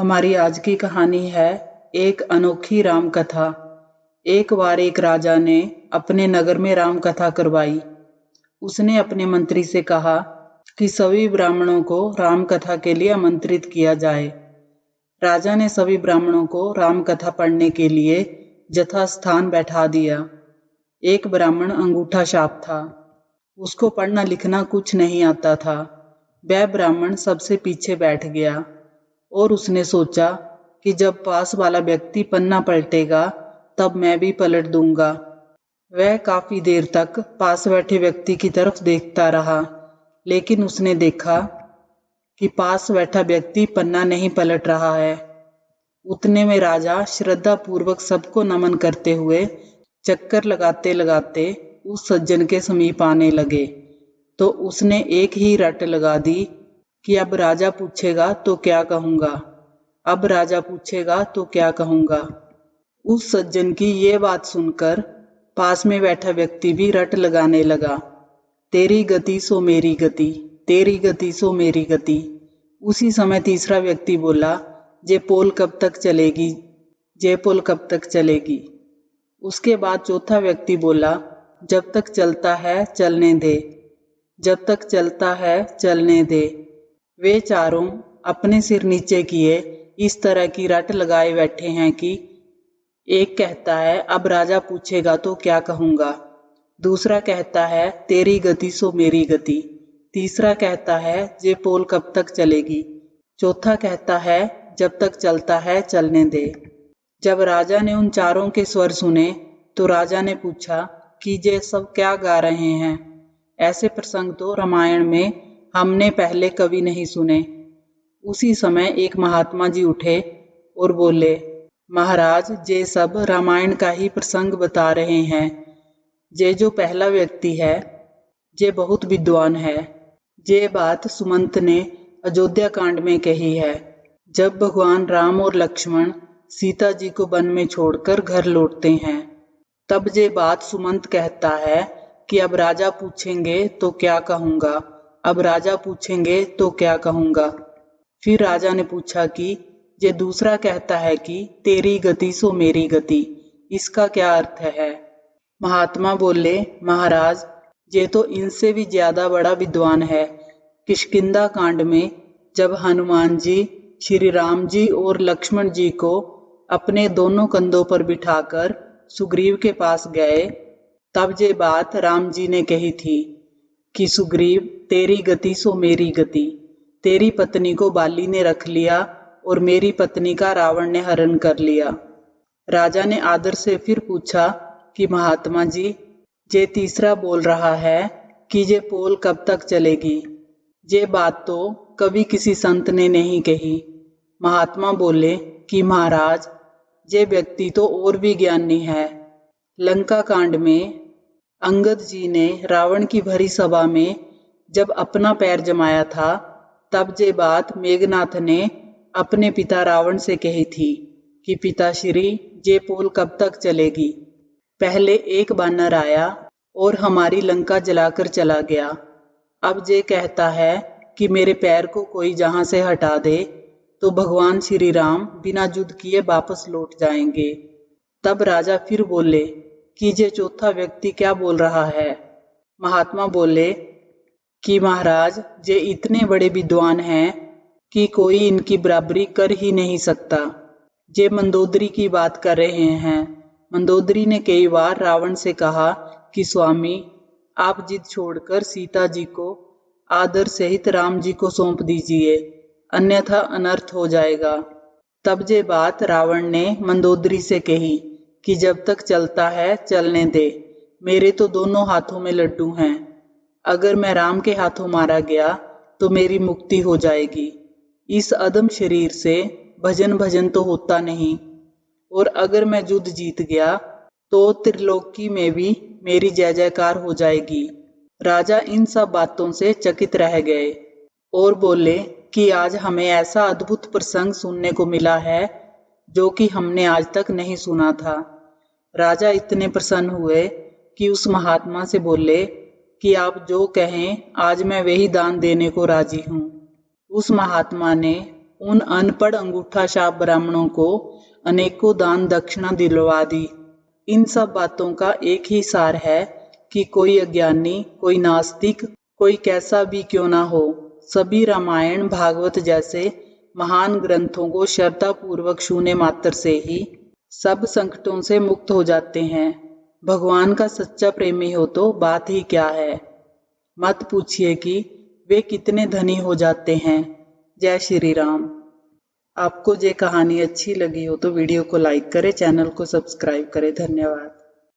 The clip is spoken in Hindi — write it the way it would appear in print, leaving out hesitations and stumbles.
हमारी आज की कहानी है एक अनोखी राम कथा। एक बार एक राजा ने अपने नगर में राम कथा करवाई। उसने अपने मंत्री से कहा कि सभी ब्राह्मणों को राम कथा के लिए आमंत्रित किया जाए। राजा ने सभी ब्राह्मणों को राम कथा पढ़ने के लिए यथास्थान बैठा दिया। एक ब्राह्मण अंगूठा छाप था। उसको पढ़ना लिखना कुछ नहीं आता था। वह ब्राह्मण सबसे पीछे बैठ गया और उसने सोचा कि जब पास वाला व्यक्ति पन्ना पलटेगा तब मैं भी पलट दूंगा। वह काफी देर तक पास बैठे व्यक्ति की तरफ देखता रहा, लेकिन उसने देखा कि पास बैठा व्यक्ति पन्ना नहीं पलट रहा है। उतने में राजा श्रद्धा पूर्वक सबको नमन करते हुए चक्कर लगाते लगाते उस सज्जन के समीप आने लगे, तो उसने एक ही रट लगा दी कि अब राजा पूछेगा तो क्या कहूंगा, अब राजा पूछेगा तो क्या कहूंगा। उस सज्जन की ये बात सुनकर पास में बैठा व्यक्ति भी रट लगाने लगा, तेरी गति सो मेरी गति, तेरी गति सो मेरी गति। उसी समय तीसरा व्यक्ति बोला, जे पोल कब तक चलेगी, जे पोल कब तक चलेगी। उसके बाद चौथा व्यक्ति बोला, जब तक चलता है चलने दे, जब तक चलता है चलने दे। वे चारों अपने सिर नीचे किए इस तरह की रट लगाए बैठे हैं कि एक कहता है अब राजा पूछेगा तो क्या कहूंगा, दूसरा कहता है तेरी गति सो मेरी गति, तीसरा कहता है ये पोल कब तक चलेगी, चौथा कहता है जब तक चलता है चलने दे। जब राजा ने उन चारों के स्वर सुने तो राजा ने पूछा कि ये सब क्या गा रहे हैं। ऐसे प्रसंग तो रामायण में हमने पहले कभी नहीं सुने। उसी समय एक महात्मा जी उठे और बोले, महाराज ये सब रामायण का ही प्रसंग बता रहे हैं। ये जो पहला व्यक्ति है ये बहुत विद्वान है। ये बात सुमंत ने अयोध्या कांड में कही है, जब भगवान राम और लक्ष्मण सीता जी को वन में छोड़कर घर लौटते हैं। तब ये बात सुमंत कहता है कि अब राजा पूछेंगे तो क्या कहूंगा, अब राजा पूछेंगे तो क्या कहूंगा। फिर राजा ने पूछा कि ये दूसरा कहता है कि तेरी गति सो मेरी गति, इसका क्या अर्थ है। महात्मा बोले, महाराज ये तो इनसे भी ज्यादा बड़ा विद्वान है। किष्किंधा कांड में जब हनुमान जी श्री राम जी और लक्ष्मण जी को अपने दोनों कंधों पर बिठाकर सुग्रीव के पास गए, तब ये बात राम जी ने कही थी कि सुग्रीव तेरी गति सो मेरी गति, तेरी पत्नी को बाली ने रख लिया और मेरी पत्नी का रावण ने हरण कर लिया। राजा ने आदर से फिर पूछा कि महात्मा जी ये तीसरा बोल रहा है कि ये पोल कब तक चलेगी। ये बात तो कभी किसी संत ने नहीं कही। महात्मा बोले कि महाराज ये व्यक्ति तो और भी ज्ञानी है। लंका कांड में अंगद जी ने रावण की भरी सभा में जब अपना पैर जमाया था, तब ये बात मेघनाथ ने अपने पिता रावण से कही थी कि पिताश्री ये पोल कब तक चलेगी। पहले एक बानर आया और हमारी लंका जलाकर चला गया। अब ये कहता है कि मेरे पैर को कोई जहां से हटा दे तो भगवान श्री राम बिना युद्ध किए वापस लौट जाएंगे। तब राजा फिर बोले कि ये चौथा व्यक्ति क्या बोल रहा है। महात्मा बोले कि महाराज ये इतने बड़े विद्वान हैं कि कोई इनकी बराबरी कर ही नहीं सकता। ये मंदोदरी की बात कर रहे हैं। मंदोदरी ने कई बार रावण से कहा कि स्वामी आप जिद छोड़कर सीता जी को आदर सहित राम जी को सौंप दीजिए, अन्यथा अनर्थ हो जाएगा। तब ये बात रावण ने मंदोदरी से कही कि जब तक चलता है चलने दे, मेरे तो दोनों हाथों में लड्डू हैं। अगर मैं राम के हाथों मारा गया तो मेरी मुक्ति हो जाएगी। इस अदम शरीर से भजन भजन तो होता नहीं, और अगर मैं युद्ध जीत गया तो त्रिलोकी में भी मेरी जय जयकार हो जाएगी। राजा इन सब बातों से चकित रह गए और बोले कि आज हमें ऐसा अद्भुत प्रसंग सुनने को मिला है जो कि हमने आज तक नहीं सुना था। राजा इतने प्रसन्न हुए कि उस महात्मा से बोले कि आप जो कहें आज मैं वही दान देने को राजी हूँ। उस महात्मा ने उन अनपढ़ अंगूठा छाप ब्राह्मणों को अनेकों दान दक्षिणा दिलवा दी। इन सब बातों का एक ही सार है कि कोई अज्ञानी, कोई नास्तिक, कोई कैसा भी क्यों ना हो, सभी रामायण भागवत जैसे महान ग्रंथों को श्रद्धा पूर्वक छूने मात्र से ही सब संकटों से मुक्त हो जाते हैं। भगवान का सच्चा प्रेमी हो तो बात ही क्या है। मत पूछिए कि वे कितने धनी हो जाते हैं। जय श्री राम। आपको ये कहानी अच्छी लगी हो तो वीडियो को लाइक करें, चैनल को सब्सक्राइब करें। धन्यवाद।